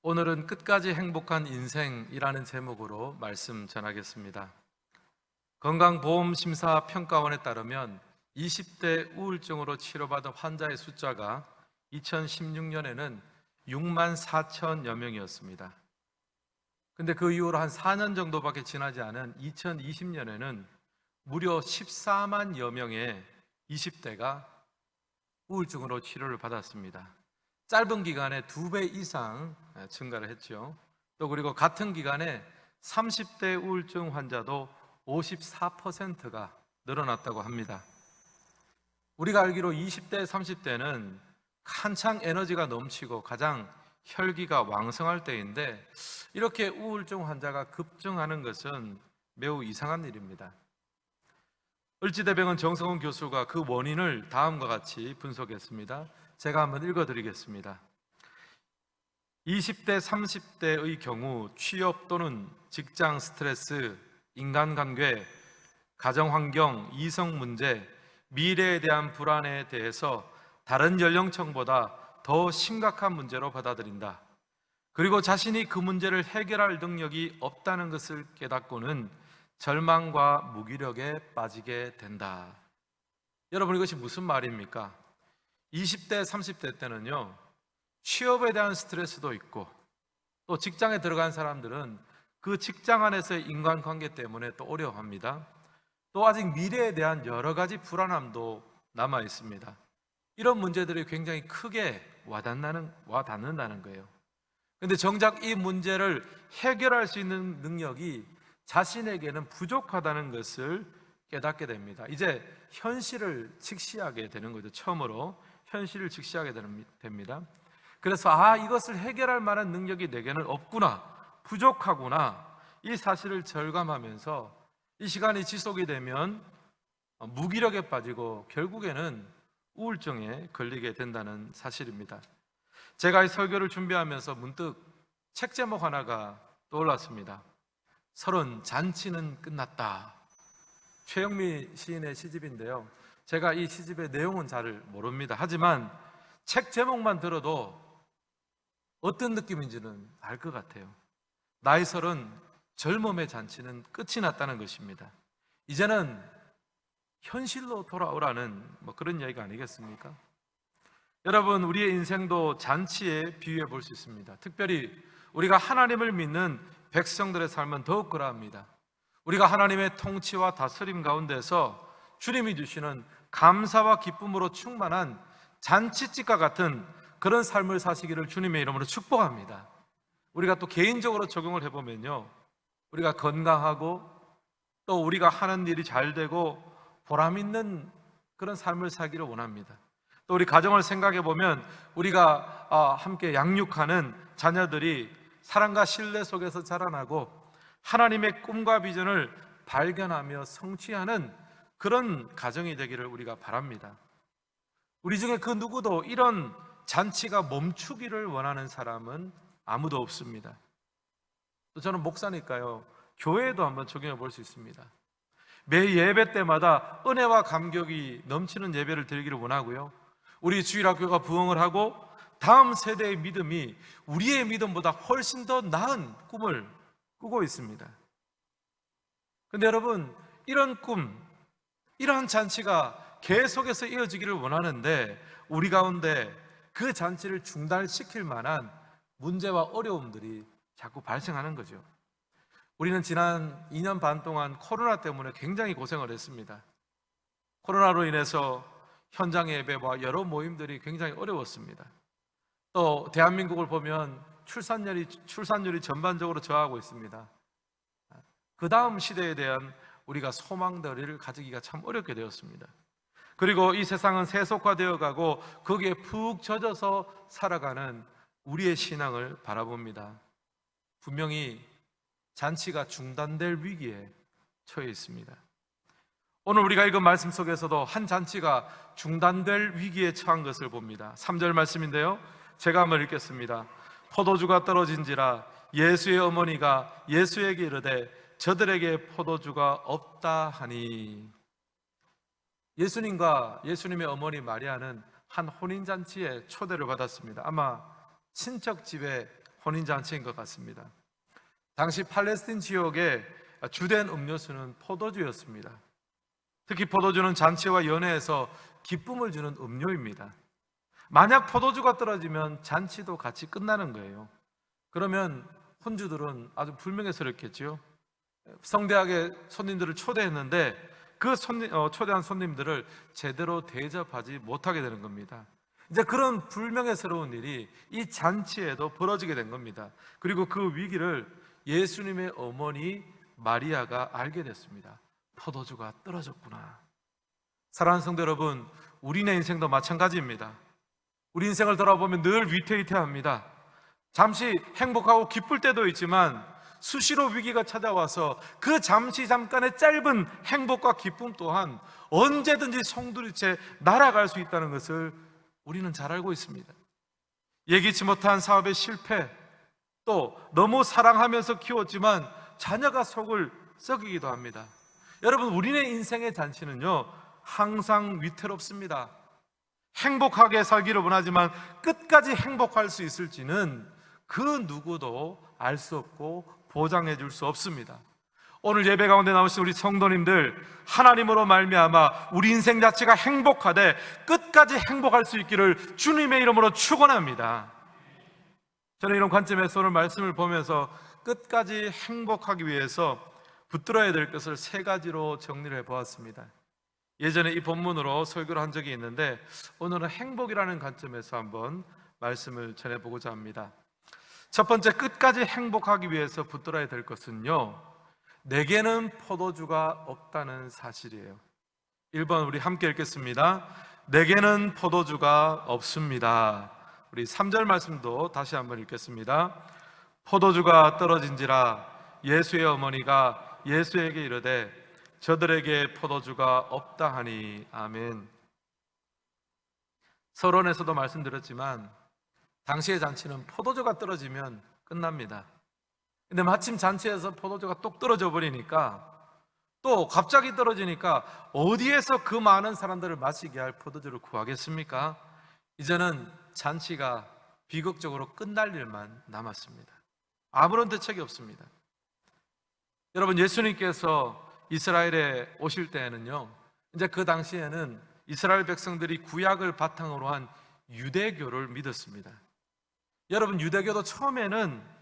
오늘은 끝까지 행복한 인생이라는 제목으로 말씀 전하겠습니다. 건강보험심사평가원에 따르면 20대 우울증으로 치료받은 환자의 숫자가 2016년에는 6만 4천여 명이었습니다. 근데 그 이후로 한 4년 정도밖에 지나지 않은 2020년에는 무려 14만여 명의 20대가 우울증으로 치료를 받았습니다. 짧은 기간에 2배 이상 증가를 했죠. 또 그리고 같은 기간에 30대 우울증 환자도 54%가 늘어났다고 합니다. 우리가 알기로 20대, 30대는 한창 에너지가 넘치고 가장 혈기가 왕성할 때인데 이렇게 우울증 환자가 급증하는 것은 매우 이상한 일입니다. 을지대병원 정성훈 교수가 그 원인을 다음과 같이 분석했습니다. 제가 한번 읽어드리겠습니다. 20대, 30대의 경우 취업 또는 직장 스트레스, 인간관계, 가정환경, 이성 문제, 미래에 대한 불안에 대해서 다른 연령층보다 더 심각한 문제로 받아들인다. 그리고 자신이 그 문제를 해결할 능력이 없다는 것을 깨닫고는 절망과 무기력에 빠지게 된다. 여러분, 이것이 무슨 말입니까? 20대, 30대 때는요, 취업에 대한 스트레스도 있고 또 직장에 들어간 사람들은 그 직장 안에서의 인간관계 때문에 또 어려워합니다. 또 아직 미래에 대한 여러 가지 불안함도 남아 있습니다. 이런 문제들이 굉장히 크게 와닿는다는 거예요. 그런데 정작 이 문제를 해결할 수 있는 능력이 자신에게는 부족하다는 것을 깨닫게 됩니다. 이제 현실을 직시하게 되는 거죠. 처음으로 현실을 직시하게 됩니다. 그래서 이것을 해결할 만한 능력이 내게는 없구나, 부족하구나, 이 사실을 절감하면서 이 시간이 지속이 되면 무기력에 빠지고 결국에는 우울증에 걸리게 된다는 사실입니다. 제가 이 설교를 준비하면서 문득 책 제목 하나가 떠올랐습니다. 30 잔치는 끝났다. 최영미 시인의 시집인데요. 제가 이 시집의 내용은 잘 모릅니다. 하지만 책 제목만 들어도 어떤 느낌인지는 알 것 같아요. 나이 30, 젊음의 잔치는 끝이 났다는 것입니다. 이제는 현실로 돌아오라는 그런 이야기가 아니겠습니까? 여러분, 우리의 인생도 잔치에 비유해 볼 수 있습니다. 특별히 우리가 하나님을 믿는 백성들의 삶은 더욱 그러합니다. 우리가 하나님의 통치와 다스림 가운데서 주님이 주시는 감사와 기쁨으로 충만한 잔치집과 같은 그런 삶을 사시기를 주님의 이름으로 축복합니다. 우리가 또 개인적으로 적용을 해보면요, 우리가 건강하고 또 우리가 하는 일이 잘 되고 보람 있는 그런 삶을 살기를 원합니다. 또 우리 가정을 생각해 보면 우리가 함께 양육하는 자녀들이 사랑과 신뢰 속에서 자라나고 하나님의 꿈과 비전을 발견하며 성취하는 그런 가정이 되기를 우리가 바랍니다. 우리 중에 그 누구도 이런 잔치가 멈추기를 원하는 사람은 아무도 없습니다. 또 저는 목사니까요, 교회에도 한번 적용해 볼 수 있습니다. 매 예배 때마다 은혜와 감격이 넘치는 예배를 드리기를 원하고요, 우리 주일학교가 부흥을 하고 다음 세대의 믿음이 우리의 믿음보다 훨씬 더 나은 꿈을 꾸고 있습니다. 그런데 여러분, 이런 꿈, 이러한 잔치가 계속해서 이어지기를 원하는데 우리 가운데 그 잔치를 중단시킬 만한 문제와 어려움들이 자꾸 발생하는 거죠. 우리는 지난 2년 반 동안 코로나 때문에 굉장히 고생을 했습니다. 코로나로 인해서 현장 예배와 여러 모임들이 굉장히 어려웠습니다. 또 대한민국을 보면 출산율이 전반적으로 저하고 있습니다. 그 다음 시대에 대한 우리가 소망들을 가지기가 참 어렵게 되었습니다. 그리고 이 세상은 세속화되어 가고 거기에 푹 젖어서 살아가는 우리의 신앙을 바라봅니다. 분명히 잔치가 중단될 위기에 처해 있습니다. 오늘 우리가 읽은 말씀 속에서도 한 잔치가 중단될 위기에 처한 것을 봅니다. 3절 말씀인데요, 제가 한번 읽겠습니다. 포도주가 떨어진지라 예수의 어머니가 예수에게 이르되 저들에게 포도주가 없다 하니. 예수님과 예수님의 어머니 마리아는 한 혼인잔치에 초대를 받았습니다. 아마 친척 집에 혼인잔치인 것 같습니다. 당시 팔레스틴 지역의 주된 음료수는 포도주였습니다. 특히 포도주는 잔치와 연회에서 기쁨을 주는 음료입니다. 만약 포도주가 떨어지면 잔치도 같이 끝나는 거예요. 그러면 혼주들은 아주 불명예스럽겠죠. 성대하게 손님들을 초대했는데 그 초대한 손님들을 제대로 대접하지 못하게 되는 겁니다. 이제 그런 불명예스러운 일이 이 잔치에도 벌어지게 된 겁니다. 그리고 그 위기를 예수님의 어머니 마리아가 알게 됐습니다. 포도주가 떨어졌구나. 사랑하는 성도 여러분, 우리네 인생도 마찬가지입니다. 우리 인생을 돌아보면 늘 위태위태합니다. 잠시 행복하고 기쁠 때도 있지만 수시로 위기가 찾아와서 그 잠시 잠깐의 짧은 행복과 기쁨 또한 언제든지 송두리째 날아갈 수 있다는 것을 우리는 잘 알고 있습니다. 예기치 못한 사업의 실패, 또 너무 사랑하면서 키웠지만 자녀가 속을 썩이기도 합니다. 여러분, 우리네 인생의 잔치는요 항상 위태롭습니다. 행복하게 살기를 원하지만 끝까지 행복할 수 있을지는 그 누구도 알 수 없고 보장해 줄 수 없습니다. 오늘 예배 가운데 나오신 우리 성도님들, 하나님으로 말미암아 우리 인생 자체가 행복하되 끝까지 행복할 수 있기를 주님의 이름으로 축원합니다. 저는 이런 관점에서 오늘 말씀을 보면서 끝까지 행복하기 위해서 붙들어야 될 것을 세 가지로 정리를 해보았습니다. 예전에 이 본문으로 설교를 한 적이 있는데 오늘은 행복이라는 관점에서 한번 말씀을 전해보고자 합니다. 첫 번째, 끝까지 행복하기 위해서 붙들어야 될 것은요, 내게는 포도주가 없다는 사실이에요. 1번 우리 함께 읽겠습니다. 내게는 포도주가 없습니다. 우리 3절 말씀도 다시 한번 읽겠습니다. 포도주가 떨어진지라 예수의 어머니가 예수에게 이르되 저들에게 포도주가 없다 하니. 아멘. 서론에서도 말씀드렸지만 당시의 잔치는 포도주가 떨어지면 끝납니다. 근데 마침 잔치에서 포도주가 똑 떨어져 버리니까, 또 갑자기 떨어지니까 어디에서 그 많은 사람들을 마시게 할 포도주를 구하겠습니까? 이제는 잔치가 비극적으로 끝날 일만 남았습니다. 아무런 대책이 없습니다. 여러분, 예수님께서 이스라엘에 오실 때에는요, 이제 그 당시에는 이스라엘 백성들이 구약을 바탕으로 한 유대교를 믿었습니다. 여러분, 유대교도 처음에는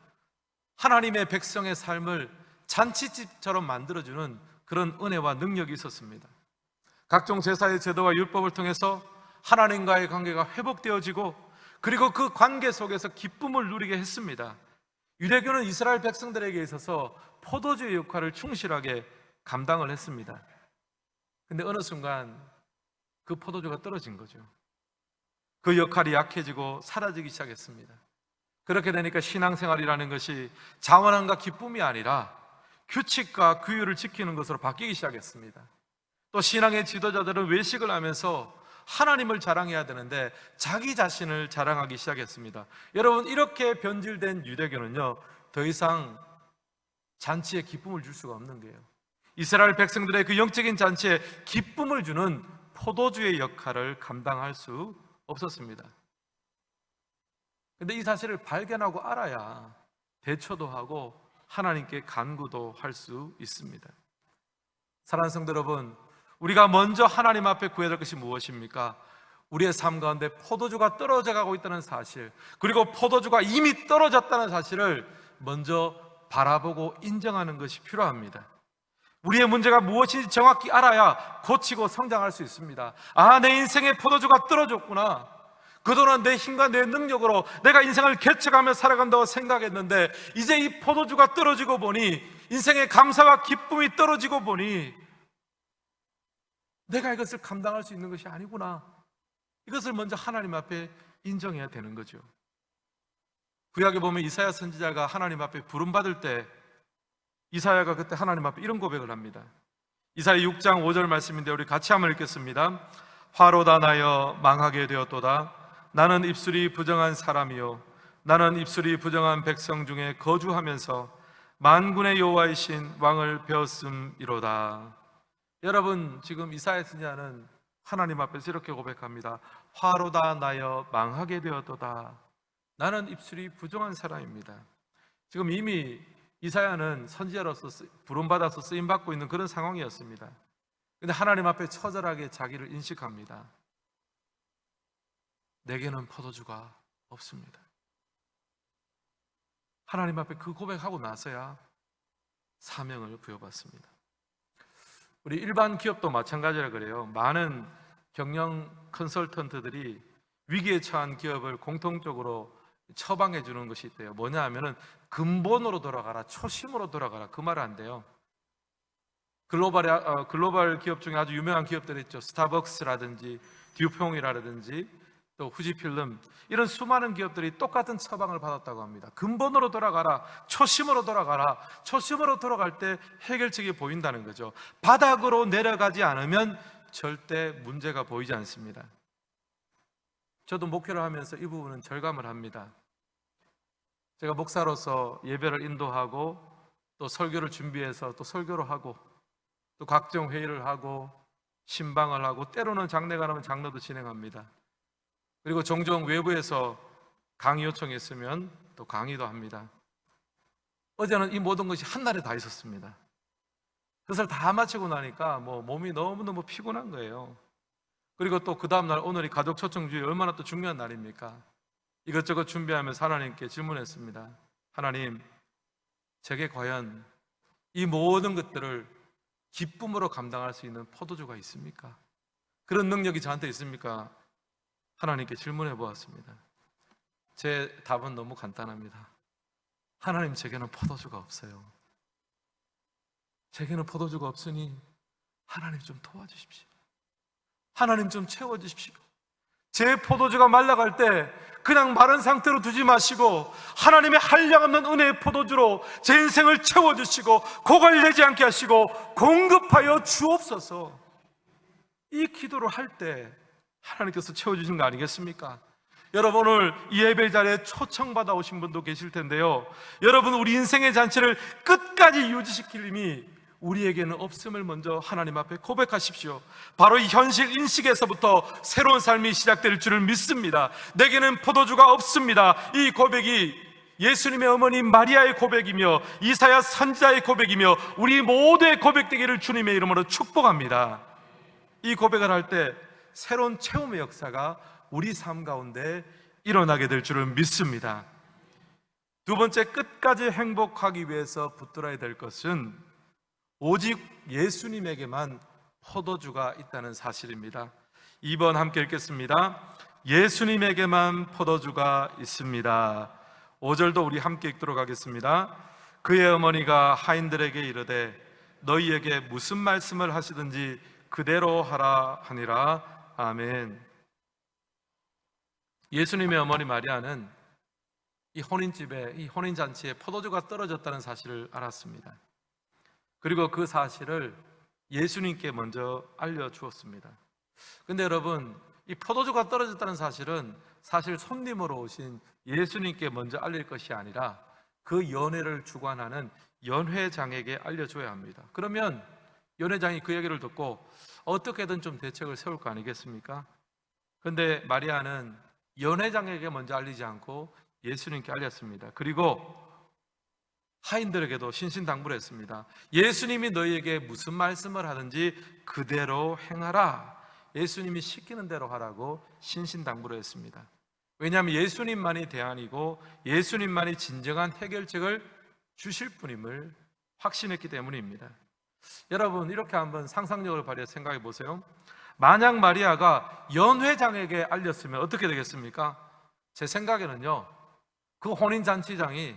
하나님의 백성의 삶을 잔치집처럼 만들어주는 그런 은혜와 능력이 있었습니다. 각종 제사의 제도와 율법을 통해서 하나님과의 관계가 회복되어지고, 그리고 그 관계 속에서 기쁨을 누리게 했습니다. 유대교는 이스라엘 백성들에게 있어서 포도주의 역할을 충실하게 감당을 했습니다. 근데 어느 순간 그 포도주가 떨어진 거죠. 그 역할이 약해지고 사라지기 시작했습니다. 그렇게 되니까 신앙생활이라는 것이 자원함과 기쁨이 아니라 규칙과 규율을 지키는 것으로 바뀌기 시작했습니다. 또 신앙의 지도자들은 외식을 하면서 하나님을 자랑해야 되는데 자기 자신을 자랑하기 시작했습니다. 여러분, 이렇게 변질된 유대교는요 더 이상 잔치에 기쁨을 줄 수가 없는 거예요. 이스라엘 백성들의 그 영적인 잔치에 기쁨을 주는 포도주의 역할을 감당할 수 없었습니다. 그런데 이 사실을 발견하고 알아야 대처도 하고 하나님께 간구도 할 수 있습니다. 사랑하는 성도 여러분, 우리가 먼저 하나님 앞에 구해야 될 것이 무엇입니까? 우리의 삶 가운데 포도주가 떨어져 가고 있다는 사실, 그리고 포도주가 이미 떨어졌다는 사실을 먼저 바라보고 인정하는 것이 필요합니다. 우리의 문제가 무엇인지 정확히 알아야 고치고 성장할 수 있습니다. 아, 내 인생의 포도주가 떨어졌구나. 그동안 내 힘과 내 능력으로 내가 인생을 개척하며 살아간다고 생각했는데 이제 이 포도주가 떨어지고 보니, 인생의 감사와 기쁨이 떨어지고 보니 내가 이것을 감당할 수 있는 것이 아니구나. 이것을 먼저 하나님 앞에 인정해야 되는 거죠. 구약에 보면 이사야 선지자가 하나님 앞에 부름받을 때 이사야가 그때 하나님 앞에 이런 고백을 합니다. 이사야 6장 5절 말씀인데 우리 같이 한번 읽겠습니다. 화로 다 나여 망하게 되었도다. 나는 입술이 부정한 사람이요 나는 입술이 부정한 백성 중에 거주하면서 만군의 여호와이신 왕을 배웠음이로다. 여러분, 지금 이사야 선지자는 하나님 앞에서 이렇게 고백합니다. 화로 다 나여 망하게 되었도다. 나는 입술이 부정한 사람입니다. 지금 이미 이사야는 선지자로서 부름받아서 쓰임받고 있는 그런 상황이었습니다. 근데 하나님 앞에 처절하게 자기를 인식합니다. 내게는 포도주가 없습니다. 하나님 앞에 그 고백하고 나서야 사명을 부여받습니다. 우리 일반 기업도 마찬가지라 그래요. 많은 경영 컨설턴트들이 위기에 처한 기업을 공통적으로 처방해 주는 것이 있대요. 뭐냐 하면은 근본으로 돌아가라, 초심으로 돌아가라, 그 말은 안 돼요. 글로벌 기업 중에 아주 유명한 기업들이 있죠. 스타벅스라든지 듀퐁이라든지 또 후지필름, 이런 수많은 기업들이 똑같은 처방을 받았다고 합니다. 근본으로 돌아가라, 초심으로 돌아가라. 초심으로 돌아갈 때 해결책이 보인다는 거죠. 바닥으로 내려가지 않으면 절대 문제가 보이지 않습니다. 저도 목회를 하면서 이 부분은 절감을 합니다. 제가 목사로서 예배를 인도하고 또 설교를 준비해서 또 설교를 하고 또 각종 회의를 하고 신방을 하고 때로는 장례가 나면 장로도 진행합니다. 그리고 종종 외부에서 강의 요청했으면 또 강의도 합니다. 어제는 이 모든 것이 한날에 다 있었습니다. 그것을 다 마치고 나니까 몸이 너무너무 피곤한 거예요. 그리고 또 그 다음날 오늘이 가족 초청주의, 얼마나 또 중요한 날입니까? 이것저것 준비하면서 하나님께 질문했습니다. 하나님, 제게 과연 이 모든 것들을 기쁨으로 감당할 수 있는 포도주가 있습니까? 그런 능력이 저한테 있습니까? 하나님께 질문해 보았습니다. 제 답은 너무 간단합니다. 하나님, 제게는 포도주가 없어요. 제게는 포도주가 없으니 하나님 좀 도와주십시오. 하나님 좀 채워주십시오. 제 포도주가 말라갈 때 그냥 마른 상태로 두지 마시고 하나님의 한량없는 은혜의 포도주로 제 인생을 채워주시고 고갈되지 않게 하시고 공급하여 주옵소서. 이 기도를 할 때 하나님께서 채워주신 거 아니겠습니까? 여러분, 오늘 이 예배 자리에 초청받아 오신 분도 계실 텐데요, 여러분, 우리 인생의 잔치를 끝까지 유지시킬 힘이 우리에게는 없음을 먼저 하나님 앞에 고백하십시오. 바로 이 현실 인식에서부터 새로운 삶이 시작될 줄을 믿습니다. 내게는 포도주가 없습니다. 이 고백이 예수님의 어머니 마리아의 고백이며 이사야 선지자의 고백이며 우리 모두의 고백되기를 주님의 이름으로 축복합니다. 이 고백을 할 때 새로운 체험의 역사가 우리 삶 가운데 일어나게 될 줄을 믿습니다. 두 번째, 끝까지 행복하기 위해서 붙들어야 될 것은 오직 예수님에게만 포도주가 있다는 사실입니다. 2번 함께 읽겠습니다. 예수님에게만 포도주가 있습니다. 5절도 우리 함께 읽도록 하겠습니다. 그의 어머니가 하인들에게 이르되 너희에게 무슨 말씀을 하시든지 그대로 하라 하니라. 아멘. 예수님의 어머니 마리아는 이 혼인집에, 이 혼인잔치에 포도주가 떨어졌다는 사실을 알았습니다. 그리고 그 사실을 예수님께 먼저 알려주었습니다. 근데 여러분, 이 포도주가 떨어졌다는 사실은 사실 손님으로 오신 예수님께 먼저 알릴 것이 아니라 그 연회를 주관하는 연회장에게 알려줘야 합니다. 그러면 연회장이 그 얘기를 듣고 어떻게든 좀 대책을 세울 거 아니겠습니까? 근데 마리아는 연회장에게 먼저 알리지 않고 예수님께 알렸습니다. 그리고 하인들에게도 신신당부를 했습니다. 예수님이 너희에게 무슨 말씀을 하든지 그대로 행하라. 예수님이 시키는 대로 하라고 신신당부를 했습니다. 왜냐하면 예수님만이 대안이고 예수님만이 진정한 해결책을 주실 분임을 확신했기 때문입니다. 여러분, 이렇게 한번 상상력을 발휘해 생각해 보세요. 만약 마리아가 연회장에게 알렸으면 어떻게 되겠습니까? 제 생각에는요, 그 혼인잔치장이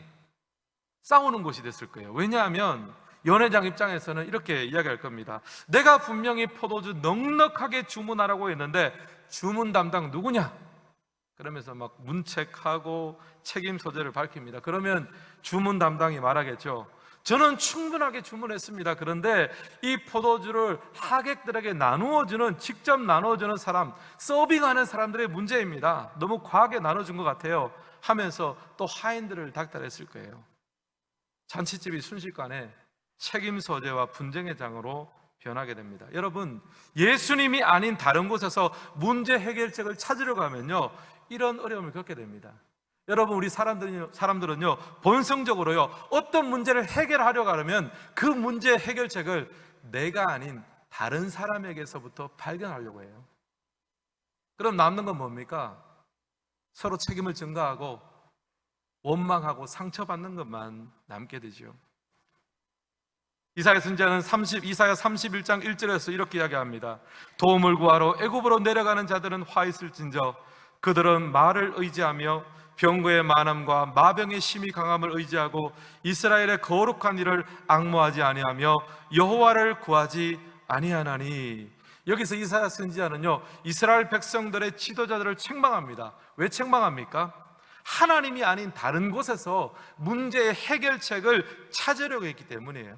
싸우는 곳이 됐을 거예요. 왜냐하면 연회장 입장에서는 이렇게 이야기할 겁니다. 내가 분명히 포도주 넉넉하게 주문하라고 했는데 주문 담당 누구냐? 그러면서 막 문책하고 책임 소재를 밝힙니다. 그러면 주문 담당이 말하겠죠. 저는 충분하게 주문했습니다. 그런데 이 포도주를 하객들에게 직접 나누어주는 사람, 서빙하는 사람들의 문제입니다. 너무 과하게 나눠준 것 같아요 하면서 또 하인들을 닥달했을 거예요. 잔치집이 순식간에 책임 소재와 분쟁의 장으로 변하게 됩니다. 여러분, 예수님이 아닌 다른 곳에서 문제 해결책을 찾으려 가면요, 이런 어려움을 겪게 됩니다. 여러분, 우리 사람들은요, 본성적으로요, 어떤 문제를 해결하려고 하면 그 문제의 해결책을 내가 아닌 다른 사람에게서부터 발견하려고 해요. 그럼 남는 건 뭡니까? 서로 책임을 전가하고 원망하고 상처받는 것만 남게 되죠. 이사야 선지자는 이사야 31장 1절에서 이렇게 이야기합니다. 도움을 구하러 애굽으로 내려가는 자들은 화 있을진저 그들은 말을 의지하며 병거의 많음과 마병의 심히 강함을 의지하고 이스라엘의 거룩한 일을 앙모하지 아니하며 여호와를 구하지 아니하나니. 여기서 이사야 선지자는요, 이스라엘 백성들의 지도자들을 책망합니다. 왜 책망합니까? 하나님이 아닌 다른 곳에서 문제의 해결책을 찾으려고 했기 때문이에요.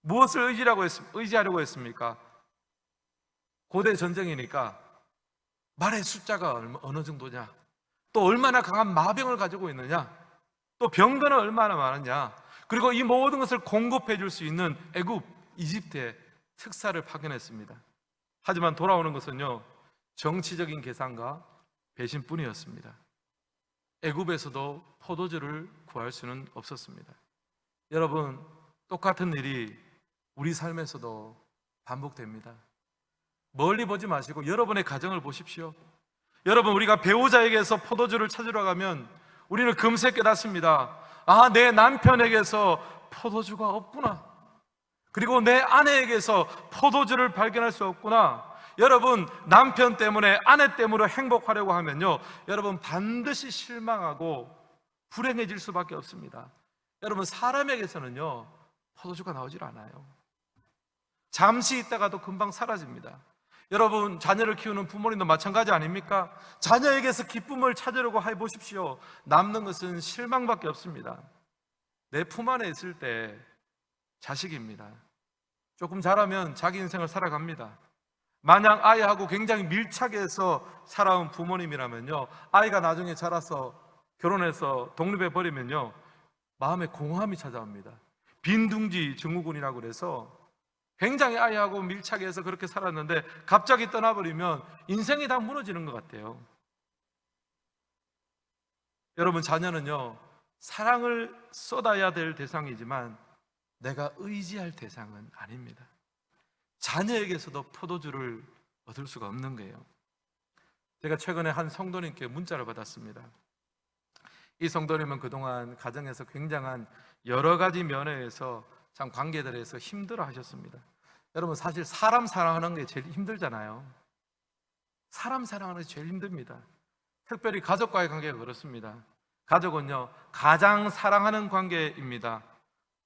무엇을 의지하려고 했습니까? 고대 전쟁이니까 말의 숫자가 어느 정도냐, 또 얼마나 강한 마병을 가지고 있느냐, 또 병거는 얼마나 많으냐, 그리고 이 모든 것을 공급해 줄 수 있는 애굽, 이집트의 특사를 파견했습니다. 하지만 돌아오는 것은요, 정치적인 계산과 배신뿐이었습니다. 애굽에서도 포도주를 구할 수는 없었습니다. 여러분, 똑같은 일이 우리 삶에서도 반복됩니다. 멀리 보지 마시고 여러분의 가정을 보십시오. 여러분, 우리가 배우자에게서 포도주를 찾으러 가면 우리는 금세 깨닫습니다. 아, 내 남편에게서 포도주가 없구나. 그리고 내 아내에게서 포도주를 발견할 수 없구나. 여러분, 남편 때문에, 아내 때문에 행복하려고 하면요, 여러분 반드시 실망하고 불행해질 수밖에 없습니다. 여러분, 사람에게서는요 포도주가 나오질 않아요. 잠시 있다가도 금방 사라집니다. 여러분, 자녀를 키우는 부모님도 마찬가지 아닙니까? 자녀에게서 기쁨을 찾으려고 해보십시오. 남는 것은 실망밖에 없습니다. 내 품 안에 있을 때 자식입니다. 조금 자라면 자기 인생을 살아갑니다. 만약 아이하고 굉장히 밀착해서 살아온 부모님이라면요, 아이가 나중에 자라서 결혼해서 독립해 버리면요, 마음에 공허함이 찾아옵니다. 빈둥지 증후군이라고 그래서 굉장히 아이하고 밀착해서 그렇게 살았는데 갑자기 떠나버리면 인생이 다 무너지는 것 같아요. 여러분, 자녀는요, 사랑을 쏟아야 될 대상이지만 내가 의지할 대상은 아닙니다. 자녀에게서도 포도주를 얻을 수가 없는 거예요. 제가 최근에 한 성도님께 문자를 받았습니다. 이 성도님은 그동안 가정에서 굉장한 여러 가지 면에서 참 관계들에서 힘들어 하셨습니다. 여러분, 사실 사람 사랑하는 게 제일 힘들잖아요. 사람 사랑하는 게 제일 힘듭니다. 특별히 가족과의 관계가 그렇습니다. 가족은요, 가장 사랑하는 관계입니다.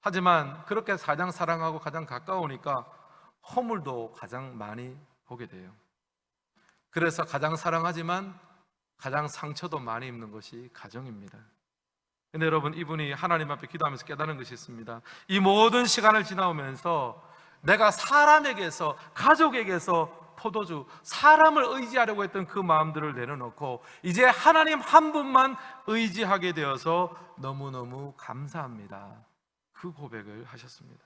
하지만 그렇게 가장 사랑하고 가장 가까우니까 허물도 가장 많이 보게 돼요. 그래서 가장 사랑하지만 가장 상처도 많이 입는 것이 가정입니다. 근데 여러분, 이분이 하나님 앞에 기도하면서 깨달은 것이 있습니다. 이 모든 시간을 지나오면서 내가 사람에게서, 가족에게서 포도주, 사람을 의지하려고 했던 그 마음들을 내려놓고 이제 하나님 한 분만 의지하게 되어서 너무너무 감사합니다. 그 고백을 하셨습니다.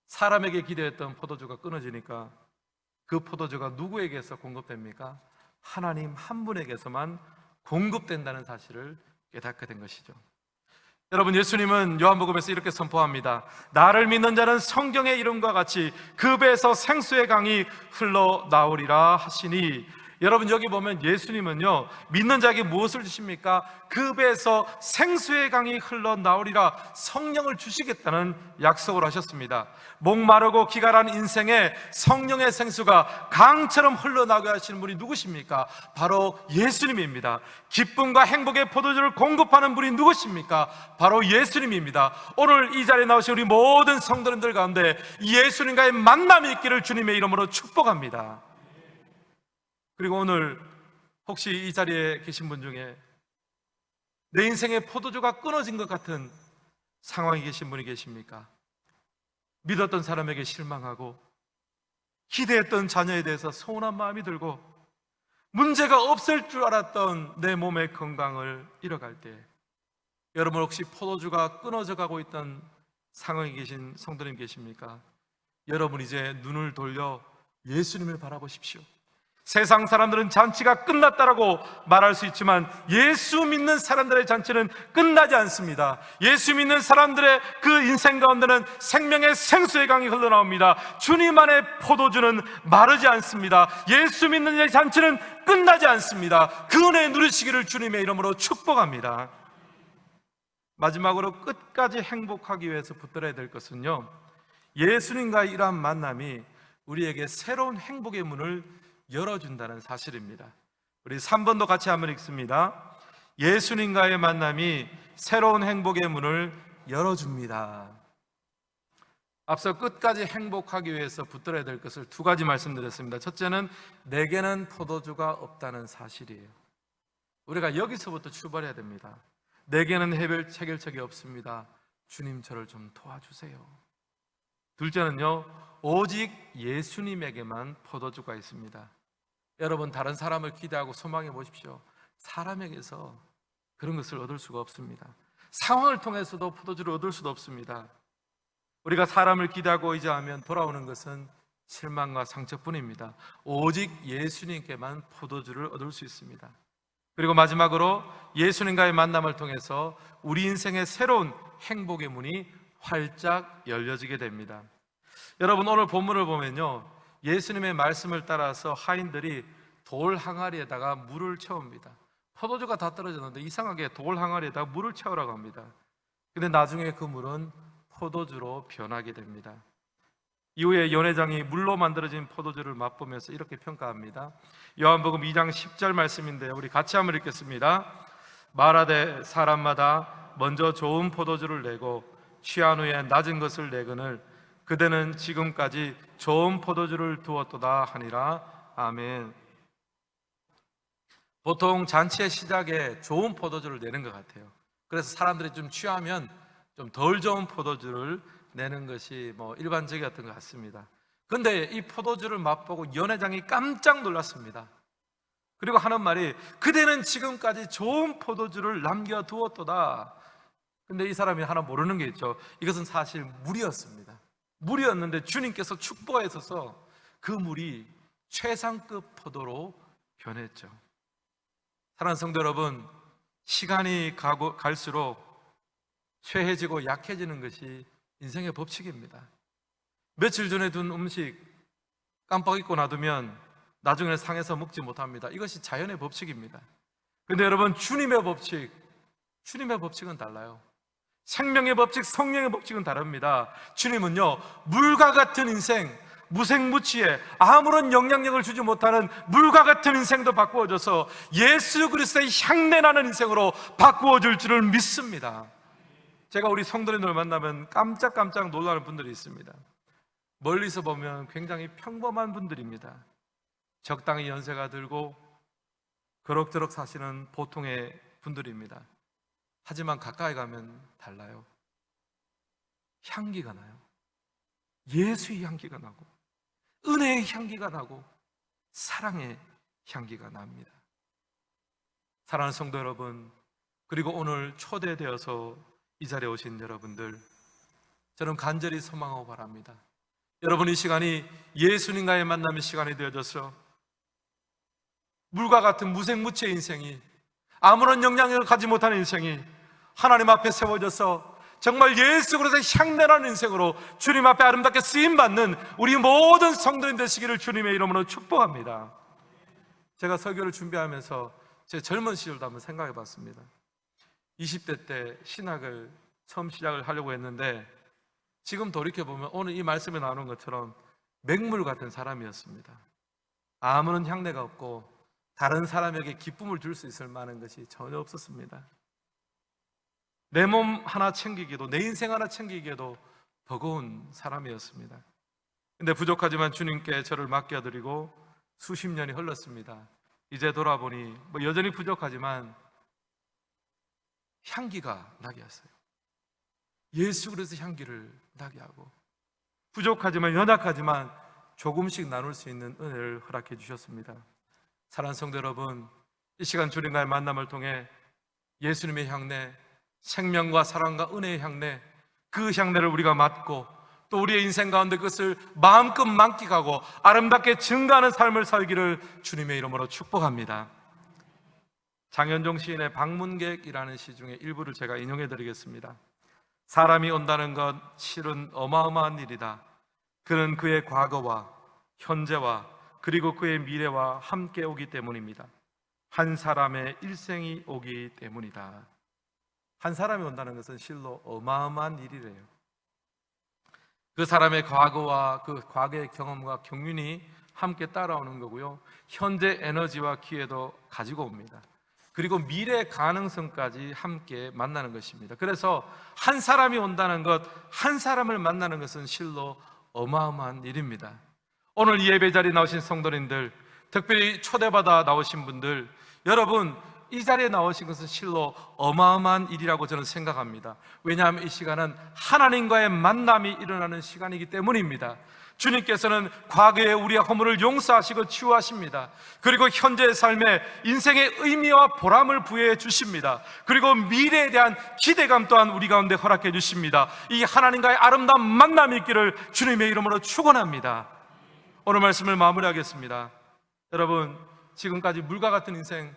사람에게 기대했던 포도주가 끊어지니까 그 포도주가 누구에게서 공급됩니까? 하나님 한 분에게서만 공급된다는 사실을 깨닫게 된 것이죠. 여러분, 예수님은 요한복음에서 이렇게 선포합니다. 나를 믿는 자는 성경의 이름과 같이 그 배에서 생수의 강이 흘러나오리라 하시니, 여러분, 여기 보면 예수님은요, 믿는 자에게 무엇을 주십니까? 그 배에서 생수의 강이 흘러나오리라, 성령을 주시겠다는 약속을 하셨습니다. 목마르고 기갈한 인생에 성령의 생수가 강처럼 흘러나오게 하시는 분이 누구십니까? 바로 예수님입니다. 기쁨과 행복의 포도주를 공급하는 분이 누구십니까? 바로 예수님입니다. 오늘 이 자리에 나오신 우리 모든 성도님들 가운데 예수님과의 만남이 있기를 주님의 이름으로 축복합니다. 그리고 오늘 혹시 이 자리에 계신 분 중에 내 인생의 포도주가 끊어진 것 같은 상황에 계신 분이 계십니까? 믿었던 사람에게 실망하고 기대했던 자녀에 대해서 서운한 마음이 들고 문제가 없을 줄 알았던 내 몸의 건강을 잃어갈 때, 여러분 혹시 포도주가 끊어져 가고 있던 상황에 계신 성도님 계십니까? 여러분 이제 눈을 돌려 예수님을 바라보십시오. 세상 사람들은 잔치가 끝났다라고 말할 수 있지만 예수 믿는 사람들의 잔치는 끝나지 않습니다. 예수 믿는 사람들의 그 인생 가운데는 생명의 생수의 강이 흘러나옵니다. 주님 안에 포도주는 마르지 않습니다. 예수 믿는 이의 잔치는 끝나지 않습니다. 그 은혜 누리시기를 주님의 이름으로 축복합니다. 마지막으로 끝까지 행복하기 위해서 붙들어야 될 것은요, 예수님과의 이러한 만남이 우리에게 새로운 행복의 문을 열어준다는 사실입니다. 우리 3번도 같이 한번 읽습니다. 예수님과의 만남이 새로운 행복의 문을 열어줍니다. 앞서 끝까지 행복하기 위해서 붙들어야 될 것을 두 가지 말씀드렸습니다. 첫째는 내게는 포도주가 없다는 사실이에요. 우리가 여기서부터 출발해야 됩니다. 내게는 해결책이 없습니다. 주님 저를 좀 도와주세요. 둘째는요, 오직 예수님에게만 포도주가 있습니다. 여러분, 다른 사람을 기대하고 소망해 보십시오. 사람에게서 그런 것을 얻을 수가 없습니다. 상황을 통해서도 포도주를 얻을 수도 없습니다. 우리가 사람을 기대하고 의지하면 돌아오는 것은 실망과 상처뿐입니다. 오직 예수님께만 포도주를 얻을 수 있습니다. 그리고 마지막으로 예수님과의 만남을 통해서 우리 인생의 새로운 행복의 문이 활짝 열려지게 됩니다. 여러분, 오늘 본문을 보면요, 예수님의 말씀을 따라서 하인들이 돌 항아리에다가 물을 채웁니다. 포도주가 다 떨어졌는데 이상하게 돌 항아리에다가 물을 채우라고 합니다. 근데 나중에 그 물은 포도주로 변하게 됩니다. 이후에 연회장이 물로 만들어진 포도주를 맛보면서 이렇게 평가합니다. 요한복음 2장 10절 말씀인데요, 우리 같이 한번 읽겠습니다. 말하되 사람마다 먼저 좋은 포도주를 내고 취한 후에 낮은 것을 내거늘 그대는 지금까지 좋은 포도주를 두었도다 하니라. 아멘. 보통 잔치의 시작에 좋은 포도주를 내는 것 같아요. 그래서 사람들이 좀 취하면 좀 덜 좋은 포도주를 내는 것이 일반적이었던 것 같습니다. 그런데 이 포도주를 맛보고 연회장이 깜짝 놀랐습니다. 그리고 하는 말이 그대는 지금까지 좋은 포도주를 남겨두었도다. 근데 이 사람이 하나 모르는 게 있죠. 이것은 사실 물이었습니다. 물이었는데 주님께서 축복하셔서 그 물이 최상급 포도로 변했죠. 사랑하는 성도 여러분, 시간이 갈수록 쇠해지고 약해지는 것이 인생의 법칙입니다. 며칠 전에 둔 음식 깜빡 잊고 놔두면 나중에 상해서 먹지 못합니다. 이것이 자연의 법칙입니다. 그런데 여러분, 주님의 법칙은 달라요. 생명의 법칙, 성령의 법칙은 다릅니다. 주님은요, 물과 같은 인생, 무생무치에 아무런 영향력을 주지 못하는 물과 같은 인생도 바꾸어줘서 예수 그리스도의 향내나는 인생으로 바꾸어줄 줄을 믿습니다. 제가 우리 성도님들 만나면 깜짝깜짝 놀라는 분들이 있습니다. 멀리서 보면 굉장히 평범한 분들입니다. 적당히 연세가 들고 그럭저럭 사시는 보통의 분들입니다. 하지만 가까이 가면 달라요. 향기가 나요. 예수의 향기가 나고 은혜의 향기가 나고 사랑의 향기가 납니다. 사랑하는 성도 여러분, 그리고 오늘 초대되어서 이 자리에 오신 여러분들, 저는 간절히 소망하고 바랍니다. 여러분, 이 시간이 예수님과의 만남의 시간이 되어져서 물과 같은 무생무치의 인생이, 아무런 영향력을 가지 못하는 인생이 하나님 앞에 세워져서 정말 예수 그리스도의 향내나는 인생으로 주님 앞에 아름답게 쓰임받는 우리 모든 성도님 되시기를 주님의 이름으로 축복합니다. 제가 설교를 준비하면서 제 젊은 시절도 한번 생각해 봤습니다. 20대 때 신학을 처음 시작을 하려고 했는데 지금 돌이켜보면 오늘 이 말씀에 나오는 것처럼 맹물 같은 사람이었습니다. 아무런 향내가 없고 다른 사람에게 기쁨을 줄 수 있을 만한 것이 전혀 없었습니다. 내 몸 하나 챙기기도, 내 인생 하나 챙기기에도 버거운 사람이었습니다. 근데 부족하지만 주님께 저를 맡겨드리고 수십 년이 흘렀습니다. 이제 돌아보니 여전히 부족하지만 향기가 나게 했어요. 예수 그리스도 향기를 나게 하고, 부족하지만 연약하지만 조금씩 나눌 수 있는 은혜를 허락해 주셨습니다. 사랑하는 성도 여러분, 이 시간 주님과의 만남을 통해 예수님의 향내, 생명과 사랑과 은혜의 향내, 그 향내를 우리가 맡고 또 우리의 인생 가운데 그것을 마음껏 만끽하고 아름답게 증가하는 삶을 살기를 주님의 이름으로 축복합니다. 장현종 시인의 방문객이라는 시 중에 일부를 제가 인용해 드리겠습니다. 사람이 온다는 것 실은 어마어마한 일이다. 그는 그의 과거와 현재와 그리고 그의 미래와 함께 오기 때문입니다. 한 사람의 일생이 오기 때문이다. 한 사람이 온다는 것은 실로 어마어마한 일이래요. 그 사람의 과거와 그 과거의 경험과 경륜이 함께 따라오는 거고요, 현재 에너지와 기회도 가지고 옵니다. 그리고 미래 가능성까지 함께 만나는 것입니다. 그래서 한 사람이 온다는 것, 한 사람을 만나는 것은 실로 어마어마한 일입니다. 오늘 이 예배 자리에 나오신 성도님들, 특별히 초대받아 나오신 분들, 여러분 이 자리에 나오신 것은 실로 어마어마한 일이라고 저는 생각합니다. 왜냐하면 이 시간은 하나님과의 만남이 일어나는 시간이기 때문입니다. 주님께서는 과거에 우리의 허물을 용서하시고 치유하십니다. 그리고 현재의 삶에 인생의 의미와 보람을 부여해 주십니다. 그리고 미래에 대한 기대감 또한 우리 가운데 허락해 주십니다. 이 하나님과의 아름다운 만남이 있기를 주님의 이름으로 축원합니다. 오늘 말씀을 마무리하겠습니다. 여러분, 지금까지 물과 같은 인생,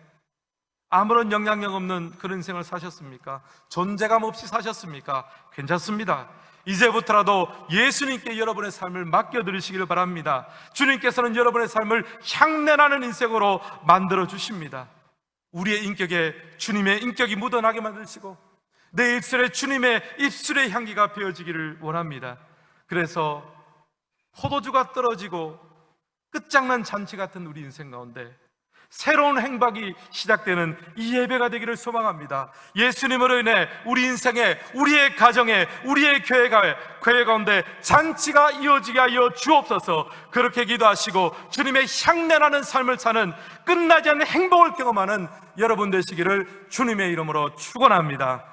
아무런 영향력 없는 그런 인생을 사셨습니까? 존재감 없이 사셨습니까? 괜찮습니다. 이제부터라도 예수님께 여러분의 삶을 맡겨드리시기를 바랍니다. 주님께서는 여러분의 삶을 향내나는 인생으로 만들어 주십니다. 우리의 인격에 주님의 인격이 묻어나게 만드시고 내 입술에 주님의 입술의 향기가 배어지기를 원합니다. 그래서 포도주가 떨어지고 끝장난 잔치 같은 우리 인생 가운데 새로운 행박이 시작되는 이 예배가 되기를 소망합니다. 예수님으로 인해 우리 인생에, 우리의 가정에, 우리의 교회 가운데 잔치가 이어지게 하여 주옵소서. 그렇게 기도하시고 주님의 향내나는 삶을 사는, 끝나지 않는 행복을 경험하는 여러분 되시기를 주님의 이름으로 축원합니다.